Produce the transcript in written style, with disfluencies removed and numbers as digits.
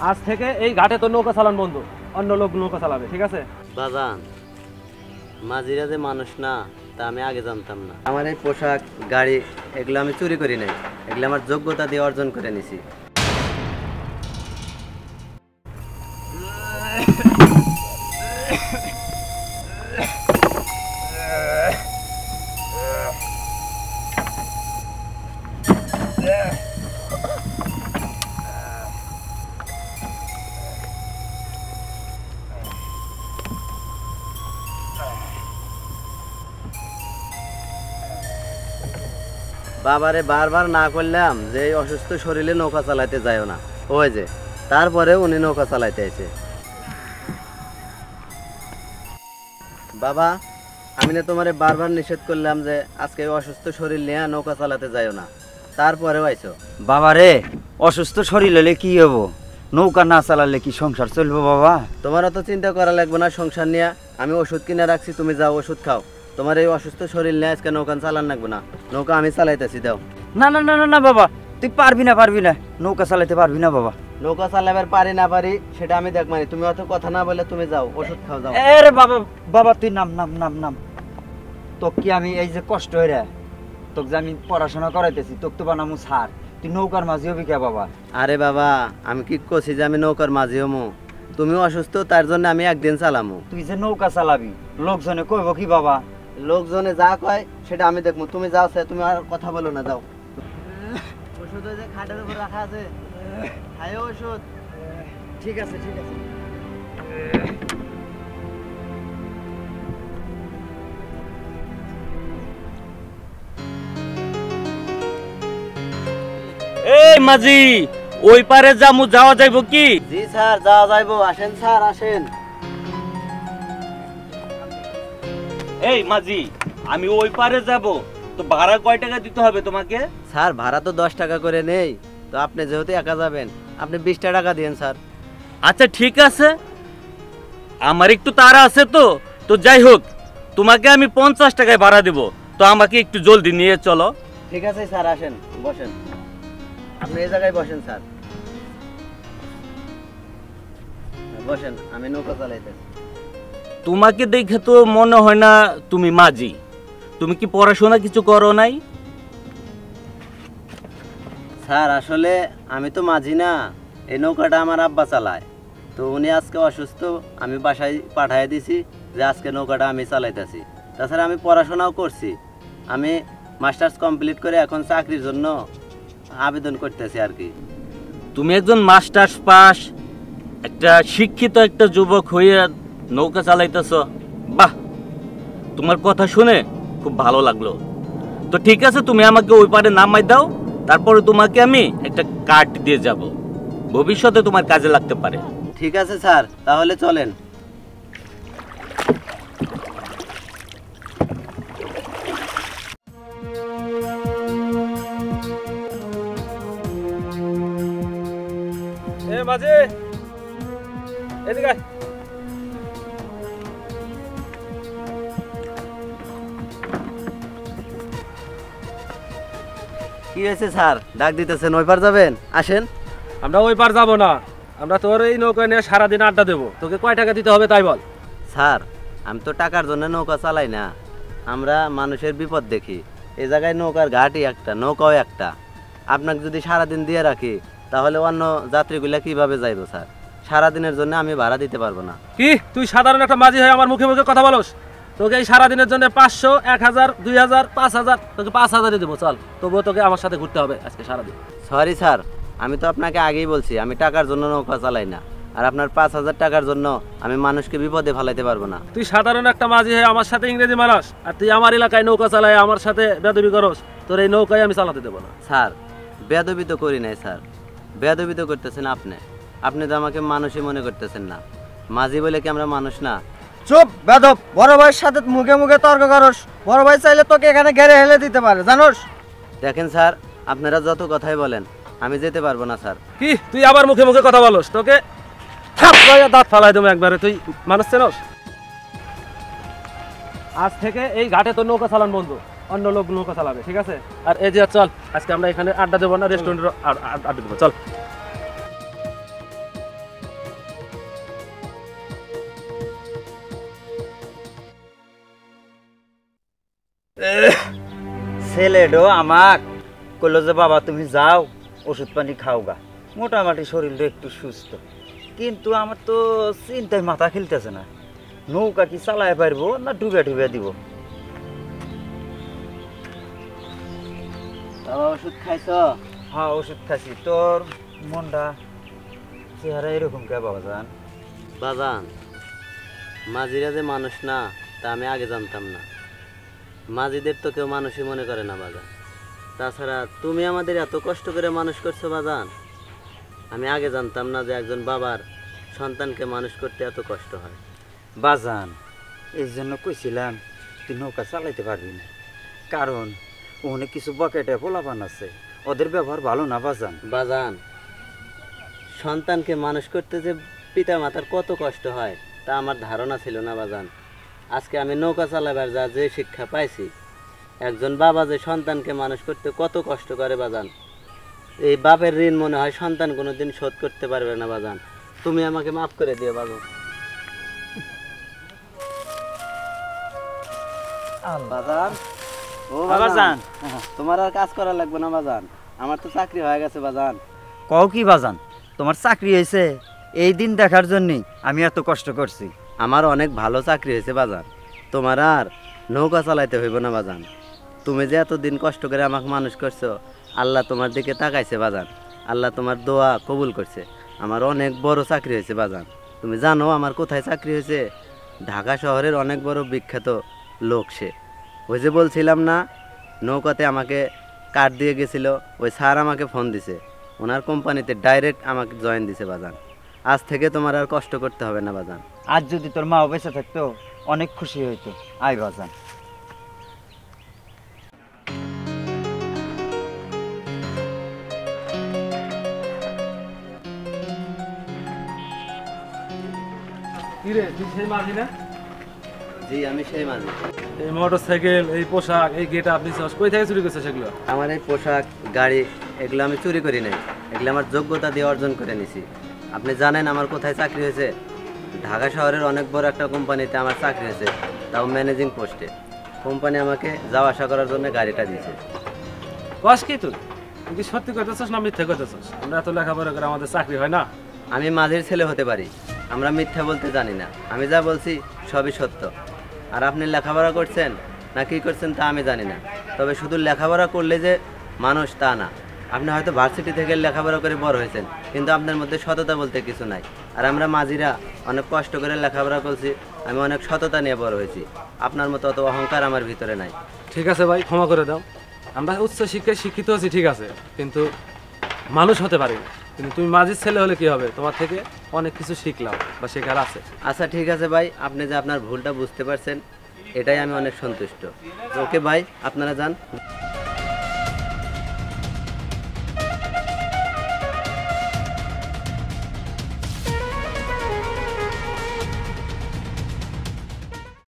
আজ থেকে এই ঘাটে তো নৌকা চালান বন্ধু, অন্য লোক নৌকা চালাবে, ঠিক আছে? বাজান, মাঝিরা যে মানুষ না তা আমি আগে জানতাম না। আমার এই পোশাক, গাড়ি এগুলো আমি চুরি করি নাই, এগুলো আমার যোগ্যতা দিয়ে অর্জন করে নিছি। বাবারে বারবার না করলাম যে এই অসুস্থ শরীরে নৌকা চালাইতে যায়ও না, ওই যে তারপরে উনি নৌকা চালাইতে এসে। বাবা, আমি না তোমারে বারবার নিষেধ করলাম যে আজকে অসুস্থ শরীর নিয়ে নৌকা চালাতে যাইও না, তারপরেও আইছো। বাবা রে, অসুস্থ শরীর হলে কি হবো? নৌকা না চালালে কি সংসার চলবো বাবা? তোমার অত চিন্তা করা লাগবে না সংসার নিয়ে, আমি ওষুধ কিনে রাখছি, তুমি যাও ওষুধ খাও। তোমার এই অসুস্থ শরীর নিয়ে আজকে নৌকা চালান লাগবে না, নৌকা আমি চালাইতেছি, দাও। না না না না না বাবা, তুই পারবি না নৌকা চালাতে পারবি না বাবা। নৌকা চালাবার পারি না পারি সেটা আমি দেখ, মানে তুমি অত কথা না বলে তুমি যাও ওষুধ খাও, যাও। আরে বাবা বাবা, তুই নাম নাম নাম নাম। তোকে কি আমি এই যে কষ্ট হয়ে তোকে যে আমি পড়াশোনা করাইতেছি, তোকে তো বানামু ছাড়, তুই নৌকার মাঝি হবি কে বাবা? আরে বাবা, আমি কি করছি যে আমি নৌকার মাঝি হমু? তুমি অসুস্থ, তার জন্য আমি একদিন চালামু। তুই যে নৌকা চালাবি লোকজনে কইব কি বাবা? লোকজনে যা কয় সেটা আমি দেখবো, তুমি যাও, তুমি আর কথা বলো না, যাও। ওষুধ ওই যে খাটের উপর রাখা আছে, খাইও ওষুধ। ঠিক আছে ঠিক আছে। এই মাঝি, ওই পারে যাওয়া যাইব কি? জি স্যার, যাওয়া যাইবো, আসেন স্যার আসেন। এই মাঝি, আমি ওই পারে যাব, তো ভাড়া কয় টাকা দিতে হবে তোমাকে? স্যার ভাড়া তো 10 টাকা করে নেই, তো আপনি যেহেতু একা যাবেন আপনি 20 টাকা দিন স্যার। আচ্ছা ঠিক আছে, আমার একটু তাড়া আছে, তো তো যাই হোক, তোমাকে আমি 50 টাকায় ভাড়া দেব, তো আমাকে একটু জলদি নিয়ে চলো। ঠিক আছে স্যার, আসেন বসেন, আপনি এই জায়গায় বসেন স্যার, বসেন, আমি নৌকা চালাইতেছি। তোমাকে দেখে তো মনে হয় না তুমি মাঝি। তুমি কি পড়াশোনা কিছু করো নাই? স্যার আসলে আমি তো মাঝি না, এই নৌকাটা আমার আব্বা চালায়, তো উনি আজকে অসুস্থ, আমি বাসায় পাঠিয়ে দিছি যে আজকে নৌকাটা আমি চালাইতেছি। তাছাড়া আমি পড়াশোনাও করছি, আমি মাস্টার্স কমপ্লিট করে এখন চাকরির জন্য আবেদন করতেছি আর কি। তুমি একজন মাস্টার্স পাস, একটা শিক্ষিত একটা যুবক হয়ে নৌকা চালাইতেছ, বাহ, তোমার কথা শুনে খুব ভালো লাগলো। তো ঠিক আছে, তুমি আমাকে ওই পারে নামাই দাও, তারপরে তোমাকে আমি একটা কার্ড দিয়ে যাব, ভবিষ্যতে তোমার কাজে লাগতে পারে। ঠিক আছে স্যার, তাহলে চলেন। এ মাঝি, এদিকে আয়। কি হয়েছে স্যার, ডাক দিতেছেন? ওই পার যাবেন, আসেন। আমরা ওই পার যাবো না, আমরা তোর এই নৌকা নিয়ে সারাদিন আড্ডা দেবো। তোকে কয় টাকা দিতে হবে তাই বল। স্যার আমি তো টাকার জন্য নৌকা চালাই না, আমরা মানুষের বিপদ দেখি। এই জায়গায় নৌকার ঘাটই একটা, নৌকাও একটা। আপনাকে যদি সারাদিন দিয়ে রাখি তাহলে অন্য যাত্রীগুলা কিভাবে যাইব স্যার? সারাদিনের জন্য আমি ভাড়া দিতে পারবো না। কি তুই সাধারণ একটা মাঝি হয়ে আমার মুখে মুখে কথা বলস? তোকে এই সারাদিনের জন্য 500, 1000, 2000, 5000, তোকে 5000 দেবো, চল। তবুও তোকে আমার সাথে ঘুরতে হবে আজকে সারাদিন। সরি স্যার, আমি তো আপনাকে আগেই বলছি আমি টাকার জন্য নৌকা চালাই না, আর আপনার 5000 টাকার জন্য আমি মানুষকে বিপদে ফেলাইতে পারবো না। তুই সাধারণ একটা মাঝি হয়ে আমার সাথে ইংরেজি মারাস, আর তুই আমার এলাকায় নৌকা চালায় আমার সাথে বেয়াদবি করস। তোর এই নৌকায় আমি চালাতে দেবো না। স্যার বেয়াদবি তো করি নাই স্যার, বেয়াদবি তো করতেছেন আপনি। আপনি তো আমাকে মানুষই মনে করতেছেন না, মাঝি বলে কি আমরা মানুষ না? চুপ বেদব, বড় ভাইয়ের সাথে মুখে মুখে তর্ক করস। বড় ভাই চাইলে তোকে এখানে ঘেরে হেলে দিতে পারে, জানোস? দেখেন স্যার, আপনারা যত কথাই বলেন আমি যেতে পারবো না স্যার। কি তুই আবার মুখে মুখে কথা বলস? তোকে দাঁত ফালাই দেবো একবারে। তুই মানুষ চেনস? আজ থেকে এই ঘাটে তো নৌকা চালান বন্ধু, অন্য লোক নৌকা চালাবে, ঠিক আছে? আর এই যে চল, আজকে আমরা এখানে আড্ডা দেবো না, রেস্টুরেন্টে আড্ডা দেবো, চল। ছেলেডো আমাক কইলো যে বাবা তুমি যাও ওষুধ পানি খাও গা, মোটামুটি শরীরটা একটু সুস্থ, কিন্তু আমার তো চিন্তায় মাথা খেলতেছে না, নৌকা কি চালায় পারবো না ডুবে ডুবে দিব। বাবা ওষুধ খাইছ? হ্যাঁ ওষুধ খাইছি। তোর মনটা চেহারা এরকম কে বাবাজান? বাজান, মাঝিরা যে মানুষ না তা আমি আগে জানতাম না। মাঝিদের তো কেউ মানুষই মনে করে না বাজান। তাছাড়া তুমি আমাদের এত কষ্ট করে মানুষ করছো বাজান, আমি আগে জানতাম না যে একজন বাবার সন্তানকে মানুষ করতে এত কষ্ট হয়। বাজান এই জন্য কইছিলাম তুই নৌকা চালাইতে পারবি না, কারণ ওখানে কিছু বকেটে পোলাপান আছে, ওদের ব্যবহার ভালো না বাজান। বাজান, সন্তানকে মানুষ করতে যে পিতা মাতার কত কষ্ট হয় তা আমার ধারণা ছিল না বাজান। আজকে আমি নৌকা চালাবার যে শিক্ষা পাইছি, একজন বাবা যে সন্তানকে মানুষ করতে কত কষ্ট করে বাজান, এই বাপের ঋণ মনে হয় সন্তান কোনোদিন শোধ করতে পারবে না বাজান। তুমি আমাকে মাফ করে দিও বাজান। বাজান, ও বাজান, তোমার আর কাজ করা লাগবে না বাজান, আমার তো চাকরি হয়ে গেছে বাজান। কও কি বাজান, তোমার চাকরি হয়েছে? এই দিন দেখার জন্যই আমি এত কষ্ট করছি। আমার অনেক ভালো চাকরি হয়েছে বাজান, তোমার আর নৌকা চালাইতে হইব না বাজান। তুমি যে এতদিন কষ্ট করে আমাকে মানুষ করছো, আল্লাহ তোমার দিকে তাকাইছে বাজান, আল্লাহ তোমার দোয়া কবুল করছে। আমার অনেক বড় চাকরি হয়েছে বাজান। তুমি জানো আমার কোথায় চাকরি হয়েছে? ঢাকা শহরের অনেক বড় বিখ্যাত লোক সে। ওই যে বলছিলাম না নৌকাতে আমাকে কার্ড দিয়ে গেছিল, ওই স্যার আমাকে ফোন দিছে, ওনার কোম্পানিতে ডাইরেক্ট আমাকে জয়েন দিছে বাজান। আজ থেকে তোমার আর কষ্ট করতে হবে না বাজান। আজ যদি তোর মাও বেঁচে থাকতো অনেক খুশি হইতো। আয় বাজান। কিরে তুই সেই মাঝি না? জি আমি সেই মাঝি। এই মোটর সাইকেল, এই পোশাক, এই গেট আপনি কই থেকে চুরি করছে সেগুলো? আমার এই পোশাক গাড়ি এগুলো আমি চুরি করি নাই, এগুলো আমার যোগ্যতা দিয়ে অর্জন করে নিছি। আপনি জানেন আমার কোথায় চাকরি হয়েছে? ঢাকা শহরের অনেক বড় একটা কোম্পানিতে আমার চাকরি হয়েছে, তাও ম্যানেজিং পোস্টে। কোম্পানি আমাকে যাওয়া আসা করার জন্য গাড়িটা দিয়েছে। কস কি তুই? তুই কি সত্যি করতেছস না মিথ্যে করতেছস? আমরা এত লেখাপড়া করে আমাদের চাকরি হয় না? আমি মাঝির ছেলে হতে পারি, আমরা মিথ্যা বলতে জানি না। আমি যা বলছি সবই সত্য। আর আপনি লেখাপড়া করছেন না কি করছেন তা আমি জানি না, তবে শুধু লেখাপড়া করলে যে মানুষ তা না। আপনি হয়তো ভার্সিটি থেকে লেখাপড়া করে বড় হয়েছেন, কিন্তু আপনার মধ্যে সততা বলতে কিছু নাই। আর আমরা মাঝিরা অনেক কষ্ট করে লেখাপড়া করছি, আমি অনেক সততা নিয়ে বড় হয়েছি। আপনার মতো অত অহংকার আমার ভিতরে নাই। ঠিক আছে ভাই, ক্ষমা করে দাও। আমরা উচ্চ শিক্ষায় শিক্ষিত হচ্ছি ঠিক আছে, কিন্তু মানুষ হতে পারি না। কিন্তু তুমি মাঝির ছেলে হলে কি হবে? তোমার থেকে অনেক কিছু শিখলাম বা শেখার আছে। আচ্ছা ঠিক আছে ভাই, আপনি যে আপনার ভুলটা বুঝতে পারছেন এটাই আমি অনেক সন্তুষ্ট। ওকে ভাই, আপনারা যান।